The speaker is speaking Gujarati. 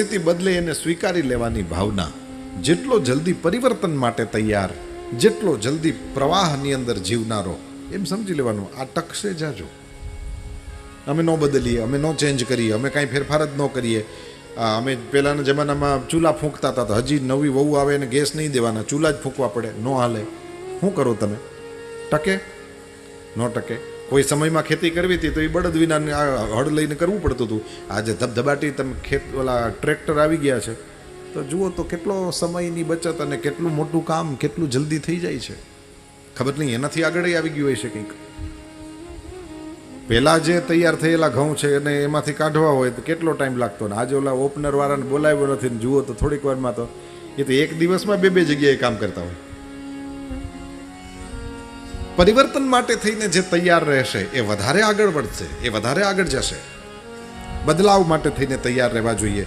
પરિસ્થિતિ બદલે એને સ્વીકારી લેવાની ભાવના, જેટલો જલ્દી પરિવર્તન માટે તૈયાર, જેટલો જલ્દી પ્રવાહની અંદર જીવનારો, એમ સમજી લેવાનું આ ટકશે જાજો. અમે ન બદલીએ, અમે ન ચેન્જ કરીએ, અમે કાંઈ ફેરફાર જ ન કરીએ. અમે પહેલાંના જમાનામાં ચૂલા ફૂંકતા હતા, તો હજી નવી વહુ આવે અને ગેસ નહીં દેવાના, ચૂલા જ ફૂંકવા પડે, ન હાલે. શું કરો તમે? ટકે? ન ટકે. કોઈ સમયમાં ખેતી કરવી હતી તો એ બળદ વિના હળ લઈને કરવું પડતું હતું. આજે ધબધબાટી તમે ઓલા ટ્રેક્ટર આવી ગયા છે, તો જુઓ તો કેટલો સમયની બચત અને કેટલું મોટું કામ કેટલું જલ્દી થઈ જાય છે. ખબર નહીં એનાથી આગળ આવી ગયું હોય છે કંઈક. પહેલાં જે તૈયાર થયેલા ઘઉં છે અને એમાંથી કાઢવા હોય તો કેટલો ટાઈમ લાગતો, ને આજે ઓલા ઓપનર વાળાને બોલાવ્યો નથી ને જુઓ તો થોડીક વારમાં તો એ તો એક દિવસમાં બે જગ્યાએ કામ કરતા હોય. પરિવર્તન માટે થઈને જે તૈયાર રહેશે એ વધારે આગળ વધશે, એ વધારે આગળ જશે. બદલાવ માટે થઈને તૈયાર રહેવા જોઈએ.